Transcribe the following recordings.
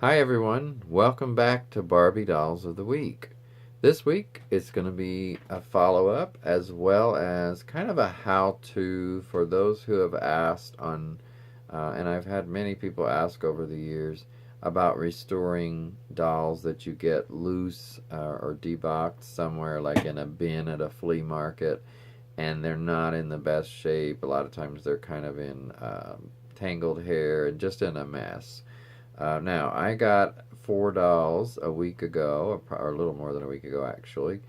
Hi everyone, welcome back to Barbie Dolls of the Week. This week it's going to be a follow-up as well as kind of a how-to for those who have asked and I've had many people ask over the years about restoring dolls that you get loose or deboxed somewhere like in a bin at a flea market and they're not in the best shape. A lot of times they're kind of in tangled hair and just in a mess. Now, I got 4 dolls a week ago, or a little more than a week ago actually,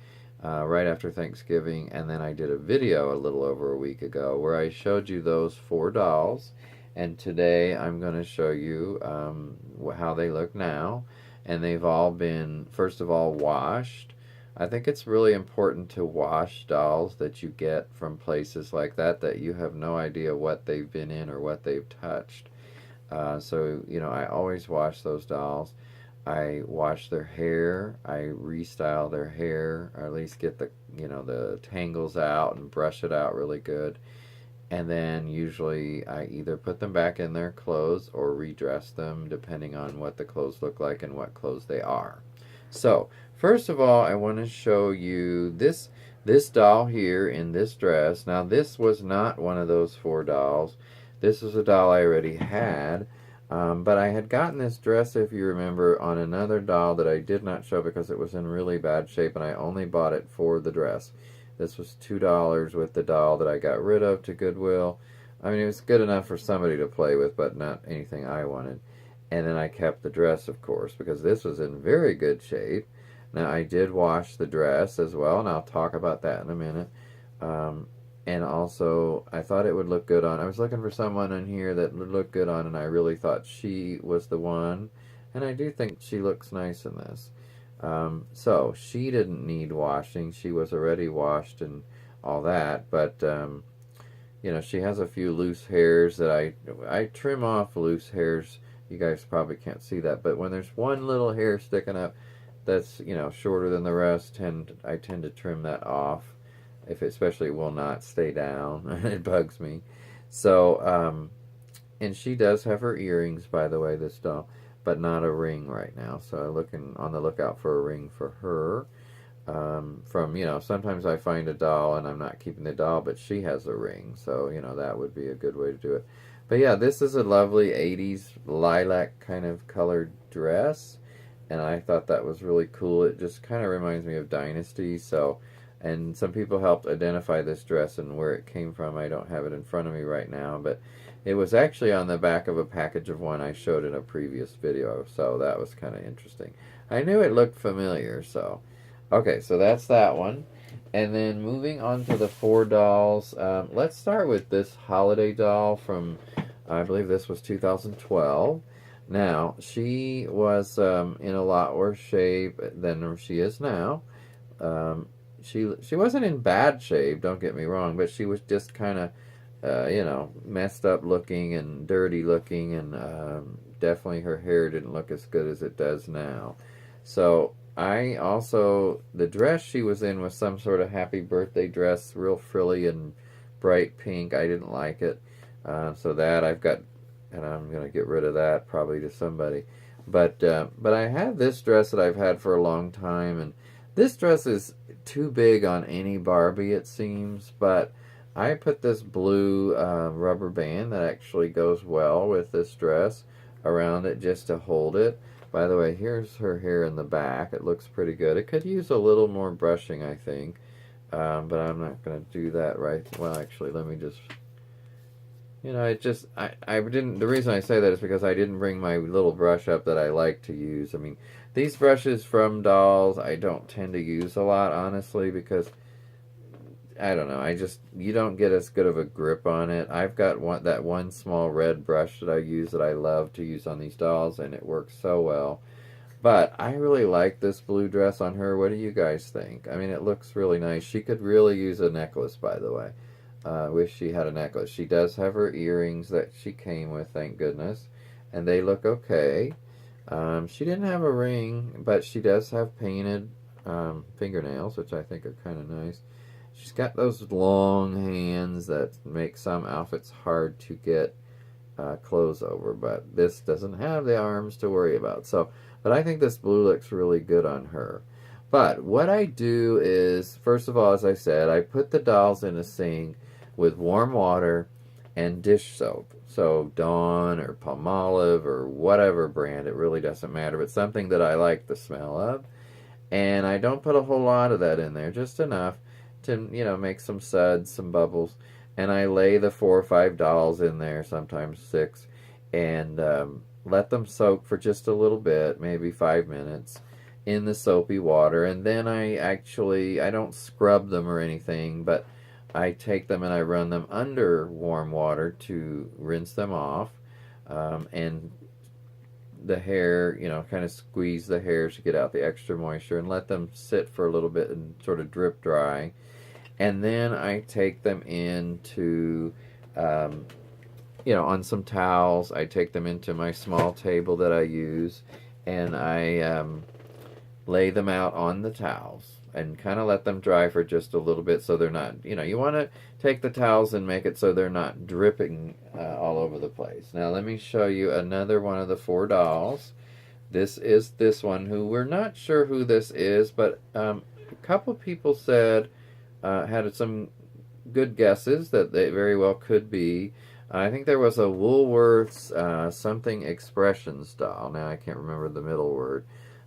right after Thanksgiving, and then I did a video a little over a week ago where I showed you those 4 dolls, and today I'm going to show you how they look now, and they've all been, first of all, washed. I think it's really important to wash dolls that you get from places like that you have no idea what they've been in or what they've touched. I always wash those dolls. I wash their hair. I restyle their hair, or at least get the tangles out and brush it out really good. And then usually I either put them back in their clothes or redress them depending on what the clothes look like and what clothes they are. So, first of all, I want to show you this doll here in this dress. Now, this was not one of those 4 dolls. This was a doll I already had, but I had gotten this dress, if you remember, on another doll that I did not show because it was in really bad shape, and I only bought it for the dress. This was $2 with the doll that I got rid of to Goodwill. I mean, it was good enough for somebody to play with, but not anything I wanted. And then I kept the dress, of course, because this was in very good shape. Now, I did wash the dress as well, and I'll talk about that in a minute. And also, I thought it would look good on. I was looking for someone in here that would look good on, and I really thought she was the one. And I do think she looks nice in this. So, she didn't need washing. She was already washed and all that. But, she has a few loose hairs that I trim off loose hairs. You guys probably can't see that. But when there's one little hair sticking up that's, shorter than the rest, I tend to trim that off. If it especially will not stay down. It bugs me. So, and she does have her earrings, by the way, this doll, but not a ring right now. So I'm looking on the lookout for a ring for her. Sometimes I find a doll and I'm not keeping the doll, but she has a ring. So, that would be a good way to do it. But yeah, this is a lovely 80s lilac kind of colored dress. And I thought that was really cool. It just kind of reminds me of Dynasty. And some people helped identify this dress and where it came from. I don't have it in front of me right now, but it was actually on the back of a package of one I showed in a previous video, so that was kind of interesting. I knew it looked familiar, so. Okay, so that's that one. And then moving on to the 4 dolls, let's start with this holiday doll from, I believe this was 2012. Now, she was in a lot worse shape than she is now. She wasn't in bad shape, don't get me wrong, but she was just kind of, messed up looking and dirty looking, and definitely her hair didn't look as good as it does now. So the dress she was in was some sort of happy birthday dress, real frilly and bright pink. I didn't like it. So that I've got, and I'm going to get rid of that probably to somebody. But I have this dress that I've had for a long time, and this dress is too big on any Barbie, it seems, but I put this blue rubber band that actually goes well with this dress around it just to hold it. By the way, here's her hair in the back. It looks pretty good. It could use a little more brushing, I think, but I'm not going to do that right. Well, actually, let me just... I didn't, the reason I say that is because I didn't bring my little brush up that I like to use. I mean, these brushes from dolls I don't tend to use a lot, honestly, because, I don't know, you don't get as good of a grip on it. I've got that one small red brush that I use that I love to use on these dolls, and it works so well. But I really like this blue dress on her. What do you guys think? I mean, it looks really nice. She could really use a necklace, by the way. Wish she had a necklace. She does have her earrings that she came with, thank goodness, and they look okay. She didn't have a ring, but she does have painted fingernails, which I think are kind of nice. She's got those long hands that make some outfits hard to get clothes over, but this doesn't have the arms to worry about. So, but I think this blue looks really good on her. But what I do is, first of all, as I said, I put the dolls in a sink with warm water and dish soap. So Dawn or Palmolive or whatever brand, it really doesn't matter, but something that I like the smell of. And I don't put a whole lot of that in there, just enough to, make some suds, some bubbles. And I lay the 4 or 5 dolls in there, sometimes 6, and let them soak for just a little bit, maybe 5 minutes, in the soapy water. And then I don't scrub them or anything, but I take them and I run them under warm water to rinse them off. And the hair, kind of squeeze the hairs to get out the extra moisture and let them sit for a little bit and sort of drip dry. And then I take them into, on some towels. I take them into my small table that I use, and I lay them out on the towels and kind of let them dry for just a little bit so they're not, you want to take the towels and make it so they're not dripping all over the place. Now let me show you another one of the 4 dolls. This is this one, who we're not sure who this is, but a couple people said, had some good guesses that they very well could be. I think there was a Woolworths something Expressions doll. Now I can't remember the middle word.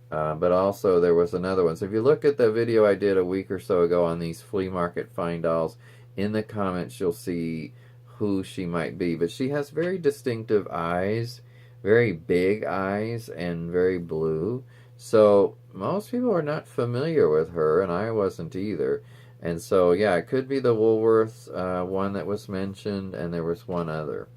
But also there was another one. So if you look at the video I did a week or so ago on these flea market find dolls, in the comments you'll see who she might be. But she has very distinctive eyes, very big eyes, and very blue. So most people are not familiar with her, and I wasn't either. And so, yeah, it could be the Woolworths one that was mentioned, and there was one other.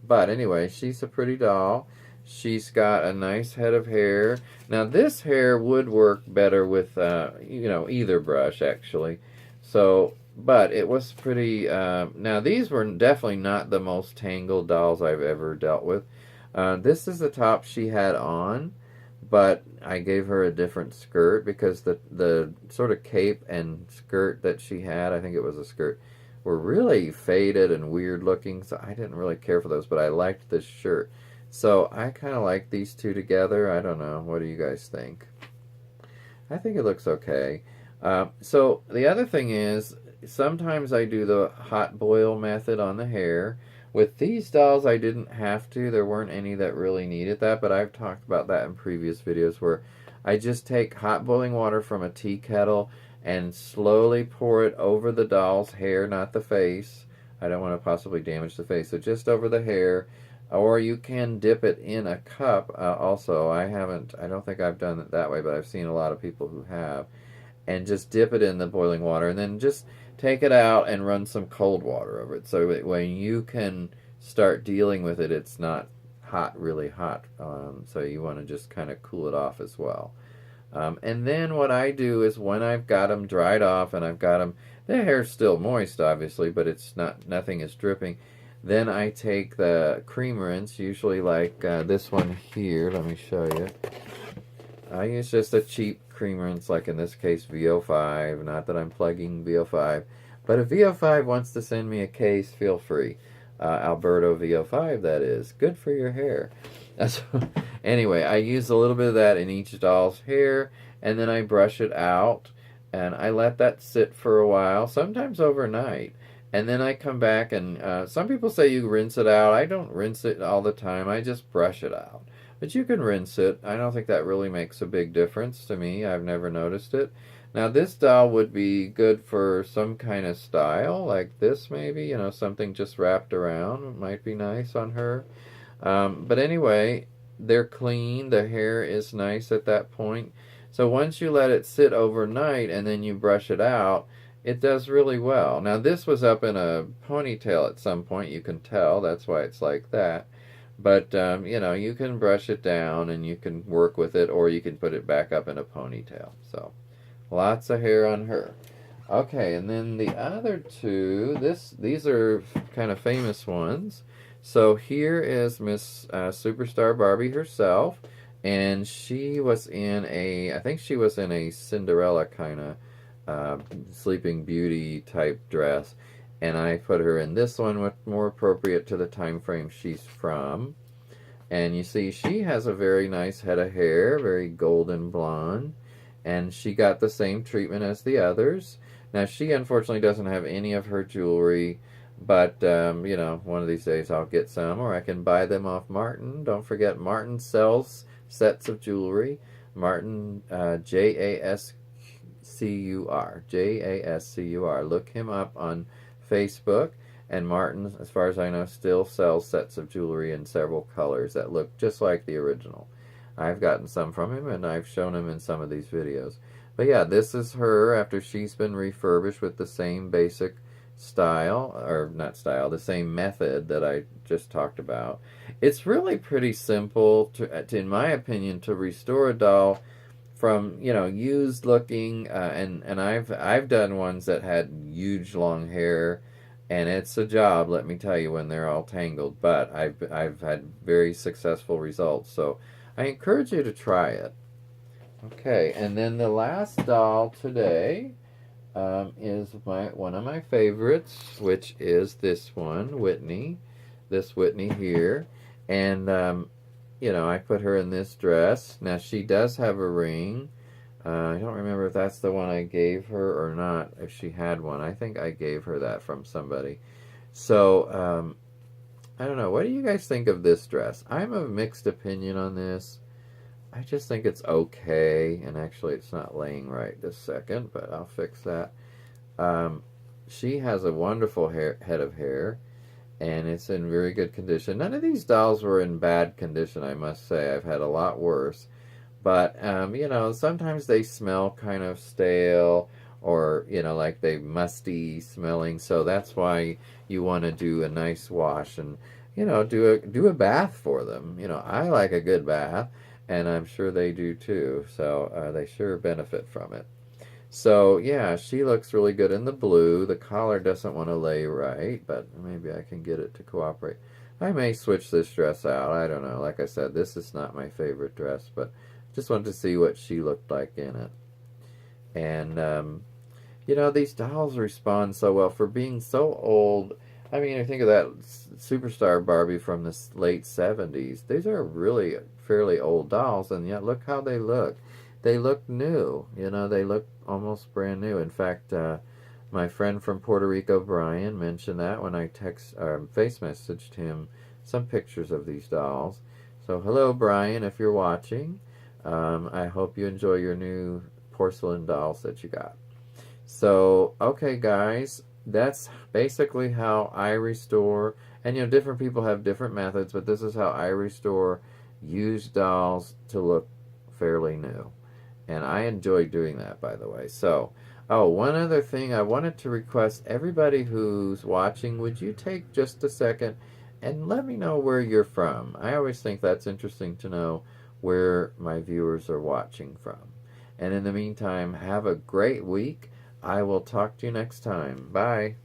But anyway, she's a pretty doll. She's got a nice head of hair. Now, this hair would work better with, either brush, actually. So, but it was pretty... now, these were definitely not the most tangled dolls I've ever dealt with. This is the top she had on, but I gave her a different skirt because the sort of cape and skirt that she had, I think it was a skirt, were really faded and weird looking, so I didn't really care for those, but I liked this shirt. So I kind of like these two together. I don't know. What do you guys think? I think it looks okay. So the other thing is, sometimes I do the hot boil method on the hair. With these dolls, I didn't have to. There weren't any that really needed that, but I've talked about that in previous videos where I just take hot boiling water from a tea kettle and slowly pour it over the doll's hair, not the face. I don't want to possibly damage the face, so just over the hair. Or you can dip it in a cup also. I don't think I've done it that way, but I've seen a lot of people who have. And just dip it in the boiling water, and then just take it out and run some cold water over it. So that when you can start dealing with it, it's not hot, really hot. So you want to just kind of cool it off as well. And then what I do is when I've got them dried off and I've got them, the hair's still moist obviously, but it's nothing is dripping. Then I take the cream rinse, usually like this one here. Let me show you. I use just a cheap cream rinse, like in this case VO5. Not that I'm plugging VO5, but if VO5 wants to send me a case, feel free. Alberto VO5, that is. Good for your hair. Anyway, I use a little bit of that in each doll's hair, and then I brush it out, and I let that sit for a while, sometimes overnight. And then I come back and some people say you rinse it out. I don't rinse it all the time. I just brush it out. But you can rinse it. I don't think that really makes a big difference to me. I've never noticed it. Now this doll would be good for some kind of style, like this maybe. Something just wrapped around. It might be nice on her. But anyway, they're clean. The hair is nice at that point. So once you let it sit overnight and then you brush it out, it does really well. Now this was up in a ponytail at some point, you can tell, that's why it's like that. But, you can brush it down and you can work with it, or you can put it back up in a ponytail. So, lots of hair on her. Okay, and then the other two, these are kind of famous ones. So here is Miss Superstar Barbie herself, and she was in I think she was in a Cinderella kind of Sleeping Beauty type dress, And I put her in this one, with more appropriate to the time frame she's from. And you see, she has a very nice head of hair, very golden blonde. And she got the same treatment as the others. Now, she unfortunately doesn't have any of her jewelry, but, you know, one of these days I'll get some, or I can buy them off Martin. Don't forget, Martin sells sets of jewelry. Martin, Jascur, Jascur. Look him up on Facebook. And Martin, as far as I know, still sells sets of jewelry in several colors that look just like the original. I've gotten some from him, and I've shown him in some of these videos. But yeah, this is her after she's been refurbished with the same basic style, or not style, the same method that I just talked about. It's really pretty simple, in my opinion, to restore a doll from, you know, used looking, and I've done ones that had huge long hair, and it's a job, let me tell you, when they're all tangled. But I've had very successful results, so I encourage you to try it. Okay, and then the last doll today is one of my favorites, which is this one, Whitney. This Whitney here, and you know, I put her in this dress. Now she does have a ring. I don't remember if that's the one I gave her or not, if she had one. I think I gave her that from somebody. So, I don't know. What do you guys think of this dress? I'm of mixed opinion on this. I just think it's okay. And actually, it's not laying right this second, but I'll fix that. She has a wonderful head of hair, and it's in very good condition. None of these dolls were in bad condition, I must say. I've had a lot worse. But, you know, sometimes they smell kind of stale, or, you know, like they musty smelling. So that's why you want to do a nice wash and, you know, do a bath for them. You know, I like a good bath, and I'm sure they do too. So they sure benefit from it. So, yeah, she looks really good in the blue. The collar doesn't want to lay right, but maybe I can get it to cooperate. I may switch this dress out. I don't know. Like I said, this is not my favorite dress, but just wanted to see what she looked like in it. And, you know, these dolls respond so well for being so old. I mean, I think of that superstar Barbie from the late 70s. These are really fairly old dolls, and yet look how they look. They look new. You know, they look almost brand new. In fact, my friend from Puerto Rico, Brian, mentioned that when I face messaged him some pictures of these dolls. So hello, Brian, if you're watching. I hope you enjoy your new porcelain dolls that you got. So, okay, guys, that's basically how I restore. And, you know, different people have different methods, but this is how I restore used dolls to look fairly new. And I enjoy doing that, by the way. So, oh, one other thing, I wanted to request everybody who's watching, would you take just a second and let me know where you're from? I always think that's interesting to know where my viewers are watching from. And in the meantime, have a great week. I will talk to you next time. Bye.